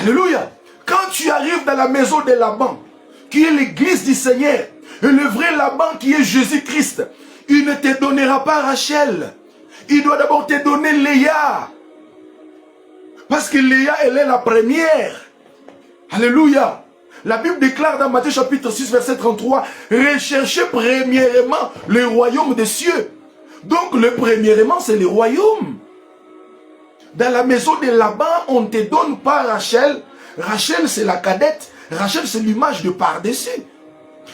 Alléluia. Quand tu arrives dans la maison de Laban, qui est l'église du Seigneur, et le vrai Laban qui est Jésus-Christ, il ne te donnera pas Rachel. Il doit d'abord te donner Léa. Parce que Léa, elle est la première. Alléluia. La Bible déclare dans Matthieu chapitre 6, verset 33, recherchez premièrement le royaume des cieux. Donc le premièrement, c'est le royaume. Dans la maison de Laban, on ne te donne pas Rachel. Rachel, c'est la cadette. Rachel, c'est l'image de par-dessus.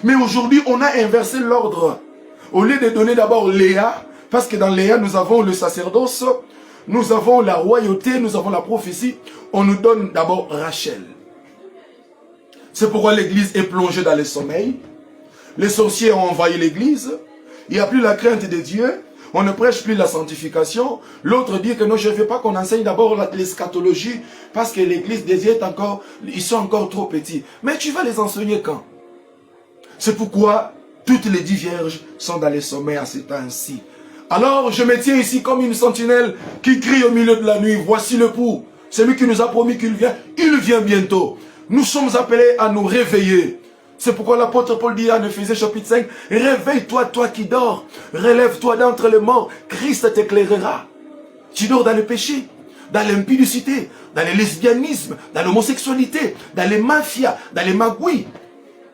Mais aujourd'hui, on a inversé l'ordre. Au lieu de donner d'abord Léa, parce que dans Léa, nous avons le sacerdoce, nous avons la royauté, nous avons la prophétie, on nous donne d'abord Rachel. C'est pourquoi l'église est plongée dans le sommeil. Les sorciers ont envahi l'église. Il n'y a plus la crainte de Dieu. On ne prêche plus la sanctification. L'autre dit que non, je ne veux pas qu'on enseigne d'abord l'eschatologie parce que l'église des dieux est encore, ils sont encore trop petits. Mais tu vas les enseigner quand? C'est pourquoi toutes les 10 vierges sont dans les sommets à ce temps-ci. Alors je me tiens ici comme une sentinelle qui crie au milieu de la nuit. Voici le pou. Celui qui nous a promis qu'il vient, il vient bientôt. Nous sommes appelés à nous réveiller. C'est pourquoi l'apôtre Paul dit en Éphésiens chapitre 5, réveille-toi, toi qui dors, relève-toi d'entre les morts, Christ t'éclairera. Tu dors dans le péché, dans l'impudicité, dans le lesbianisme, dans l'homosexualité, dans les mafias, dans les magouilles.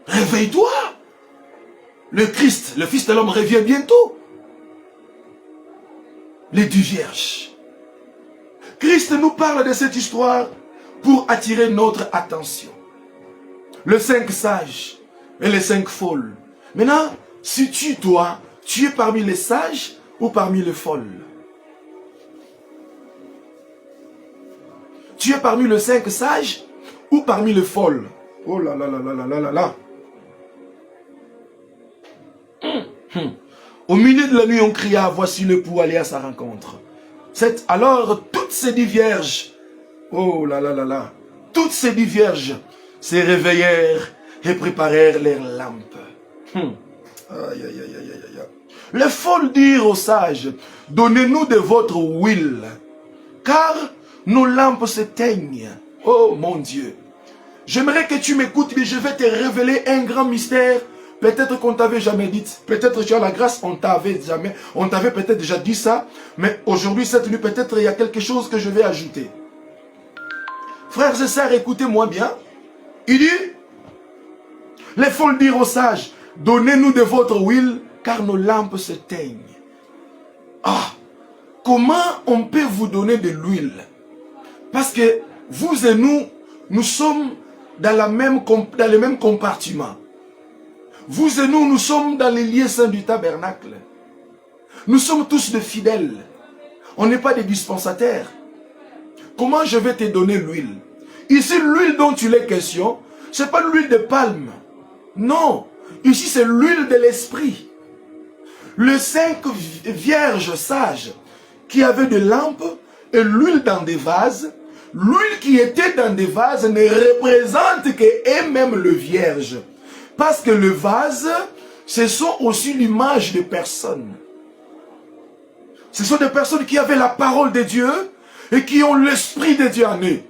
Réveille-toi. Le Christ, le Fils de l'homme revient bientôt. Les 10 vierges. Christ nous parle de cette histoire pour attirer notre attention. Les 5 sages et les 5 folles. Maintenant, si toi, tu es parmi les sages ou parmi les folles? Tu es parmi les 5 sages ou parmi les folles? Oh là là là là là là là là. Au milieu de la nuit, on cria, voici le pou, aller à sa rencontre. Alors, toutes ces 10 vierges, oh là là là là, toutes ces 10 vierges se réveillèrent et préparèrent leurs lampes. Aïe, aïe, aïe, aïe, aïe, aïe. Les folles dirent aux sages, donnez-nous de votre huile, car nos lampes s'éteignent. Oh mon Dieu, j'aimerais que tu m'écoutes, mais je vais te révéler un grand mystère. Peut-être qu'on t'avait jamais dit, peut-être tu as la grâce, on t'avait peut-être déjà dit ça, mais aujourd'hui, cette nuit, peut-être il y a quelque chose que je vais ajouter. Frères et sœurs, écoutez-moi bien. Il dit, les folles dirent aux sages, donnez-nous de votre huile, car nos lampes s'éteignent. Ah, comment on peut vous donner de l'huile? Parce que vous et nous sommes dans le même compartiment. Vous et nous sommes dans les lieux saints du tabernacle. Nous sommes tous des fidèles. On n'est pas des dispensataires. Comment je vais te donner l'huile? Ici, l'huile dont il est question, ce n'est pas l'huile de palme. Non. Ici, c'est l'huile de l'esprit. Les 5 vierges sages qui avaient des lampes et l'huile dans des vases, l'huile qui était dans des vases ne représente qu'elles-mêmes le vierge. Parce que le vase, ce sont aussi l'image des personnes. Ce sont des personnes qui avaient la parole de Dieu et qui ont l'esprit de Dieu en eux.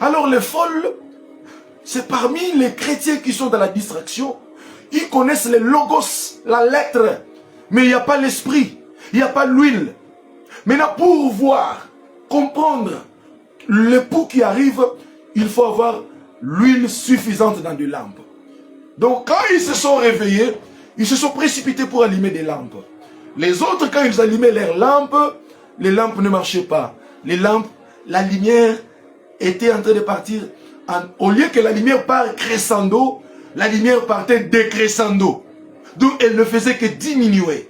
Alors les folles, c'est parmi les chrétiens qui sont dans la distraction. Ils connaissent les logos, la lettre, mais il n'y a pas l'esprit, il n'y a pas l'huile. Maintenant, pour voir, comprendre l'époux qui arrive, il faut avoir l'huile suffisante dans des lampes. Donc quand ils se sont réveillés, ils se sont précipités pour allumer des lampes. Les autres, quand ils allumaient leurs lampes, les lampes ne marchaient pas. Les lampes, la lumière était en train de partir. Au lieu que la lumière parte crescendo, la lumière partait décrescendo. Donc elle ne faisait que diminuer.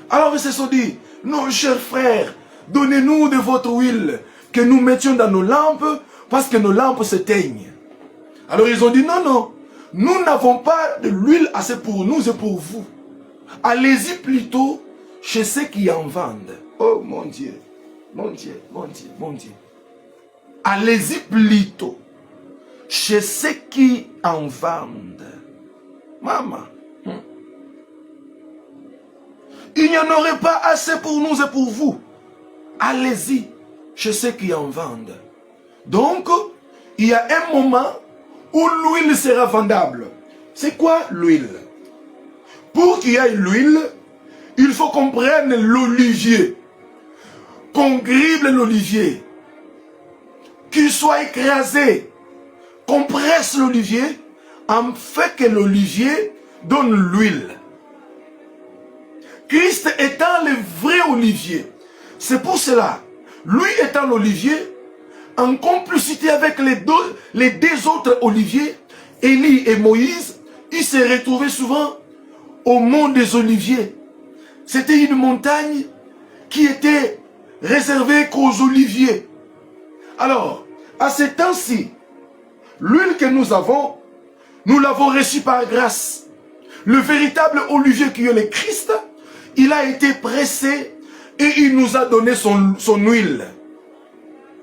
Alors ils se sont dit, non, chers frères, donnez-nous de votre huile que nous mettions dans nos lampes parce que nos lampes s'éteignent. Alors ils ont dit, non, non, nous n'avons pas de l'huile assez pour nous et pour vous. Allez-y plutôt chez ceux qui en vendent. Oh mon Dieu, mon Dieu, mon Dieu, mon Dieu. Allez-y plutôt chez ceux qui en vendent. Maman. Il n'y en aurait pas assez pour nous et pour vous. Allez-y chez ceux qui en vendent. Donc, il y a un moment où l'huile sera vendable. C'est quoi l'huile? Pour qu'il y ait l'huile, il faut qu'on prenne l'olivier, qu'on grible l'olivier, qu'il soit écrasé, qu'on presse l'olivier, afin que l'olivier donne l'huile. Christ étant le vrai olivier. C'est pour cela, lui étant l'olivier, en complicité avec les deux autres oliviers, Élie et Moïse, ils se retrouvaient souvent au mont des Oliviers. C'était une montagne qui était réservée qu'aux oliviers. Alors, à ce temps-ci, l'huile que nous l'avons reçue par grâce. Le véritable olivier qui est le Christ, il a été pressé et il nous a donné son huile.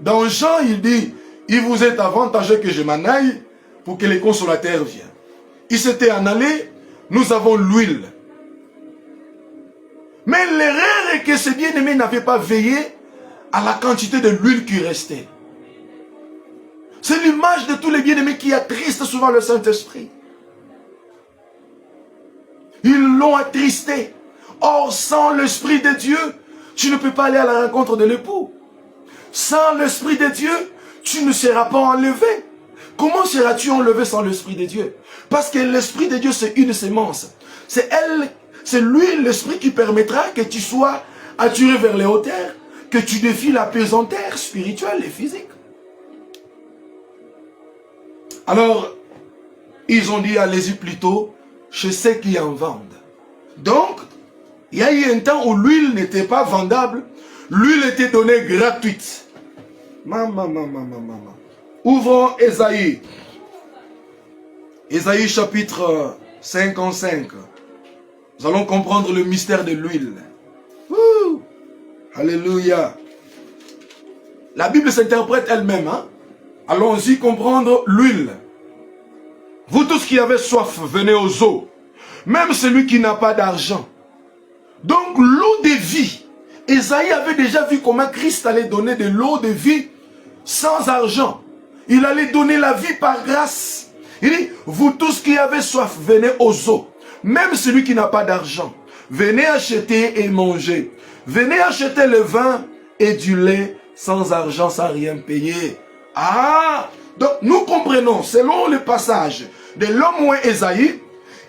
Dans Jean, il dit, il vous est avantageux que je m'en aille pour que les consolateurs viennent. Il s'était en allé, nous avons l'huile. Mais l'erreur est que ces bien-aimés n'avaient pas veillé à la quantité de l'huile qui restait. C'est l'image de tous les bien-aimés qui attristent souvent le Saint-Esprit. Ils l'ont attristé. Or, sans l'Esprit de Dieu, tu ne peux pas aller à la rencontre de l'époux. Sans l'Esprit de Dieu, tu ne seras pas enlevé. Comment seras-tu enlevé sans l'Esprit de Dieu? Parce que l'Esprit de Dieu, c'est une sémence. C'est lui, l'Esprit, qui permettra que tu sois attiré vers les hauteurs, que tu défies la pesanteur spirituelle et physique. Alors, ils ont dit, allez-y plutôt chez ceux qui en vendent. Donc, il y a eu un temps où l'huile n'était pas vendable, l'huile était donnée gratuite. Maman. Ouvrons Ésaïe. Ésaïe chapitre 55. Nous allons comprendre le mystère de l'huile. Alléluia. La Bible s'interprète elle-même. Hein? Allons-y comprendre l'huile. Vous tous qui avez soif, venez aux eaux. Même celui qui n'a pas d'argent. Donc l'eau de vie. Ésaïe avait déjà vu comment Christ allait donner de l'eau de vie sans argent. Il allait donner la vie par grâce. Il dit, vous tous qui avez soif, venez aux eaux. Même celui qui n'a pas d'argent, venez acheter et manger. Venez acheter le vin et du lait sans argent, sans rien payer. Ah! Donc nous comprenons, selon le passage de l'homme ou Ésaïe,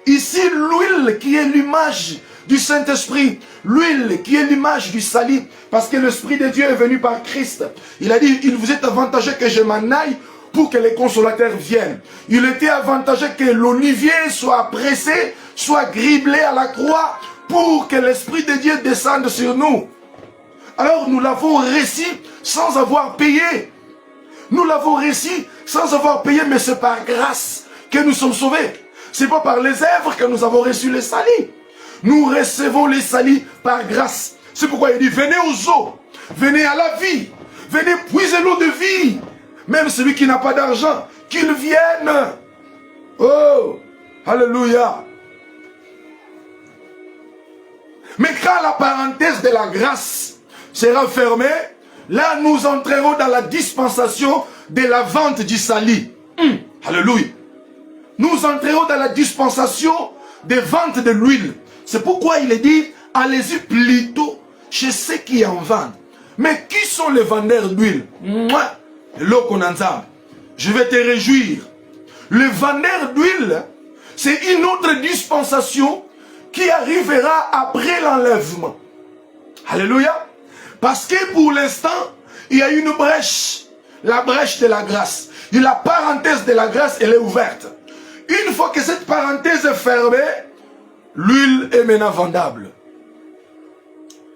ici l'huile qui est l'image du Saint-Esprit, l'huile qui est l'image du salut, parce que l'Esprit de Dieu est venu par Christ. Il a dit, il vous est avantageux que je m'en aille pour que les consolateurs viennent. Il était avantageux que l'olivier soit pressé, soit griblé à la croix, pour que l'Esprit de Dieu descende sur nous. Alors nous l'avons reçu sans avoir payé. Nous l'avons reçu sans avoir payé, mais c'est par grâce que nous sommes sauvés. C'est pas par les œuvres que nous avons reçu les salis. Nous recevons les salis par grâce. C'est pourquoi il dit, venez aux eaux, venez à la vie, venez puiser l'eau de vie. Même celui qui n'a pas d'argent, qu'il vienne. Oh, alléluia. Mais quand la parenthèse de la grâce sera fermée, là nous entrerons dans la dispensation de la vente du salut. Alléluia. Nous entrerons dans la dispensation des ventes de l'huile. C'est pourquoi il est dit, allez-y plutôt chez ceux qui en vendent. Mais qui sont les vendeurs d'huile? Moi, l'eau qu'on entend. Je vais te réjouir. Le vendeur d'huile, c'est une autre dispensation qui arrivera après l'enlèvement. Alléluia. Parce que pour l'instant, il y a une brèche. La brèche de la grâce. Et la parenthèse de la grâce, elle est ouverte. Une fois que cette parenthèse est fermée, l'huile est maintenant vendable.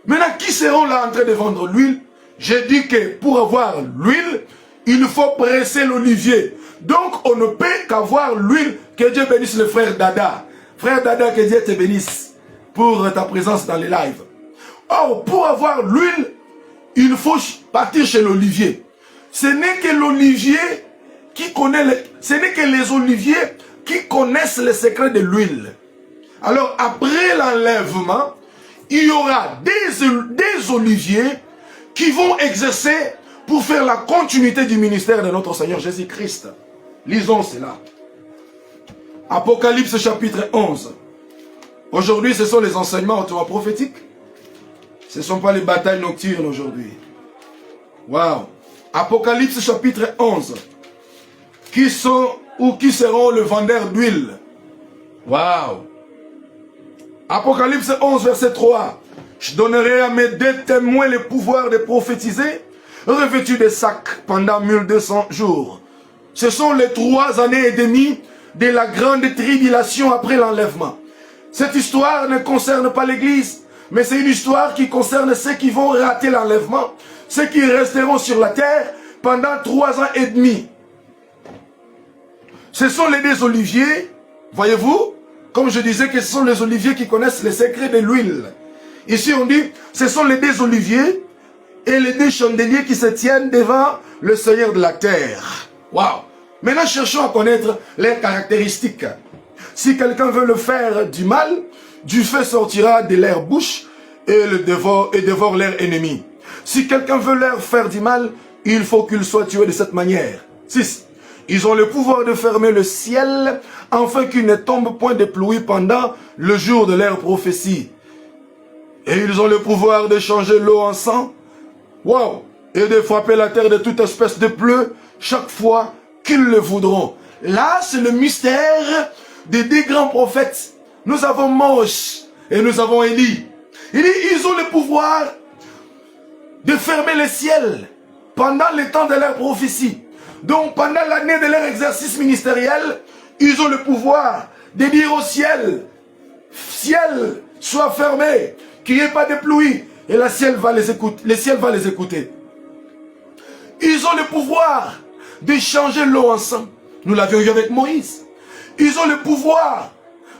Maintenant, qui seront là en train de vendre l'huile? J'ai dit que pour avoir l'huile, il faut presser l'olivier. Donc, on ne peut qu'avoir l'huile. Que Dieu bénisse le frère Dada. Frère Dada, que Dieu te bénisse pour ta présence dans les lives. Or, pour avoir l'huile, il faut partir chez l'olivier. Ce n'est que l'olivier qui connaît, ce n'est que les oliviers qui connaissent les secrets de l'huile. Alors, après l'enlèvement, il y aura des oliviers qui vont exercer pour faire la continuité du ministère de notre Seigneur Jésus-Christ. Lisons cela. Apocalypse chapitre 11. Aujourd'hui, ce sont les enseignements hautement prophétiques. Ce ne sont pas les batailles nocturnes aujourd'hui. Waouh. Apocalypse chapitre 11. Qui sont ou qui seront le vendeur d'huile? Waouh. Apocalypse 11, verset 3. Je donnerai à mes deux témoins le pouvoir de prophétiser, revêtus de sacs pendant 1200 jours. Ce sont les 3 années et demie de la grande tribulation après l'enlèvement. Cette histoire ne concerne pas l'Église, mais c'est une histoire qui concerne ceux qui vont rater l'enlèvement, ceux qui resteront sur la terre pendant 3 ans et demi. Ce sont les deux oliviers, voyez-vous, comme je disais que ce sont les oliviers qui connaissent les secrets de l'huile. Ici on dit, ce sont les deux oliviers et les deux chandeliers qui se tiennent devant le Seigneur de la terre. Waouh! Maintenant cherchons à connaître les caractéristiques. Si quelqu'un veut le faire du mal, du feu sortira de leur bouche et dévore leur ennemi. Si quelqu'un veut leur faire du mal, il faut qu'il soit tué de cette manière. 6. Ils ont le pouvoir de fermer le ciel afin qu'il ne tombe point de pluie pendant le jour de leur prophétie. Et ils ont le pouvoir de changer l'eau en sang. Wow! Et de frapper la terre de toute espèce de pleu chaque fois qu'ils le voudront. Là, c'est le mystère des 2 grands prophètes. Nous avons Moïse et nous avons Élie. Il dit, ils ont le pouvoir de fermer le ciel pendant le temps de leur prophétie. Donc, pendant l'année de leur exercice ministériel, ils ont le pouvoir de dire au ciel, ciel, sois fermé, qu'il n'y ait pas de pluie. Et le ciel va les écouter. Ils ont le pouvoir de changer l'eau en sang. Nous l'avions vu avec Moïse. Ils ont le pouvoir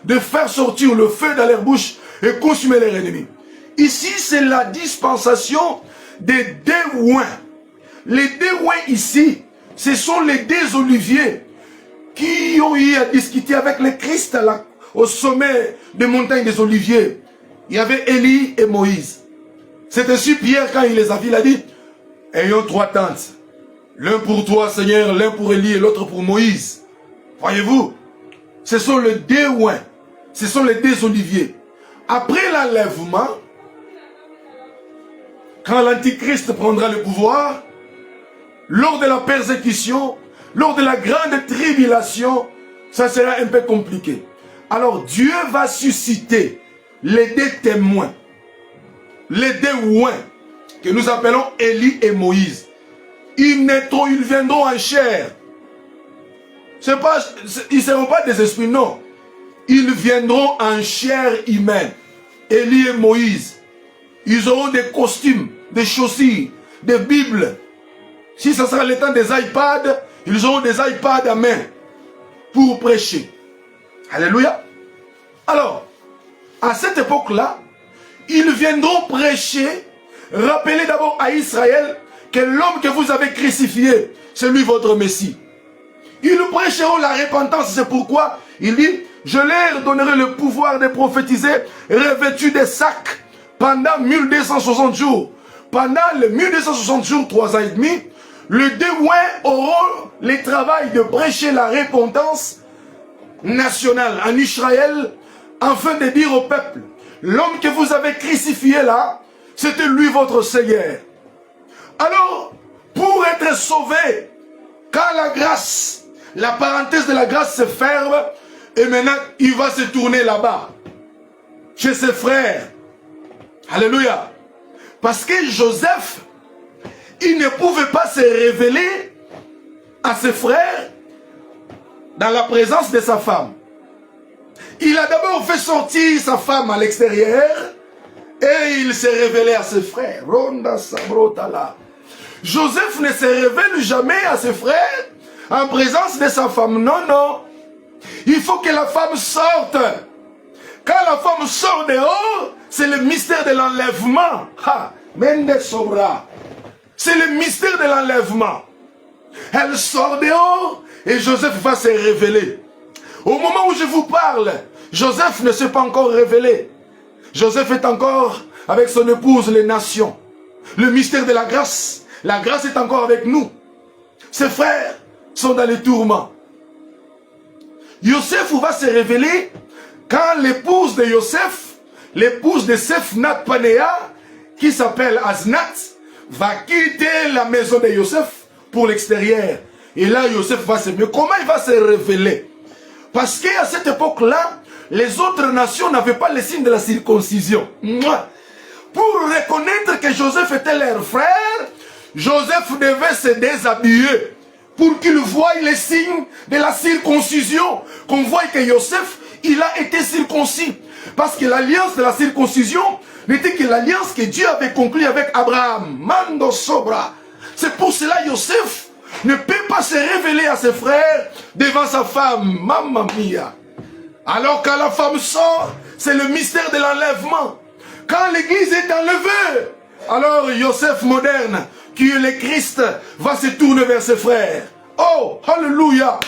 de faire sortir le feu dans leur bouche et consumer leurs ennemis. Ici, c'est la dispensation des 2 oins. Les 2 oins ici, ce sont les 2 oliviers qui ont eu à discuter avec le Christ au sommet des montagnes des Oliviers. Il y avait Élie et Moïse. C'est ainsi Pierre, quand il les a vus, il a dit, ayons 3 tentes. L'un pour toi, Seigneur, l'un pour Élie et l'autre pour Moïse. Voyez-vous, ce sont les 2 oins. Ce sont les 2 oliviers. Après l'enlèvement, quand l'Antichrist prendra le pouvoir, lors de la persécution, lors de la grande tribulation, ça sera un peu compliqué. Alors Dieu va susciter les 2 témoins, les 2 oins, que nous appelons Élie et Moïse. Ils viendront en chair. Ils ne seront pas des esprits, non. Ils viendront en chair humaine. Élie et Moïse. Ils auront des costumes, des chaussures, des bibles. Si ce sera le temps des iPads, ils auront des iPads à main pour prêcher. Alléluia. Alors, à cette époque-là, ils viendront prêcher, rappeler d'abord à Israël que l'homme que vous avez crucifié, c'est lui votre Messie. Ils prêcheront la repentance, c'est pourquoi il dit, je leur donnerai le pouvoir de prophétiser, revêtus des sacs, pendant 1260 jours. Pendant les 1260 jours, 3 ans et demi, les 2 oins auront le travail de prêcher la repentance nationale en Israël, afin de dire au peuple, l'homme que vous avez crucifié là, c'était lui votre Seigneur. Alors, pour être sauvé, quand la grâce, la parenthèse de la grâce se ferme, et maintenant il va se tourner là-bas, chez ses frères. Alléluia. Parce que Joseph, il ne pouvait pas se révéler à ses frères dans la présence de sa femme. Il a d'abord fait sortir sa femme à l'extérieur et il s'est révélé à ses frères. Joseph ne se révèle jamais à ses frères en présence de sa femme. Non, non. Il faut que la femme sorte. Quand la femme sort dehors, c'est le mystère de l'enlèvement. C'est le mystère de l'enlèvement. Elle sort dehors et Joseph va se révéler. Au moment où je vous parle, Joseph ne s'est pas encore révélé. Joseph est encore avec son épouse, les nations. Le mystère de la grâce, La grâce est encore avec nous. Ses frères sont dans les tourments. Yosef va se révéler quand l'épouse de Yosef, l'épouse de Sefnat Panéa, qui s'appelle Aznat, va quitter la maison de Yosef pour l'extérieur. Et là, Yosef va se... Mais comment il va se révéler? Parce qu'à cette époque-là, les autres nations n'avaient pas le signe de la circoncision. Pour reconnaître que Joseph était leur frère, Joseph devait se déshabiller pour qu'ils voient les signes de la circoncision. Qu'on voit que Joseph, il a été circoncis. Parce que l'alliance de la circoncision n'était que l'alliance que Dieu avait conclue avec Abraham. Mando Sobra. C'est pour cela que Joseph ne peut pas se révéler à ses frères devant sa femme. Mamma mia. Alors quand la femme sort, c'est le mystère de l'enlèvement. Quand l'église est enlevée, alors Joseph moderne, qui est le Christ, va se tourner vers ses frères. Oh, alléluia.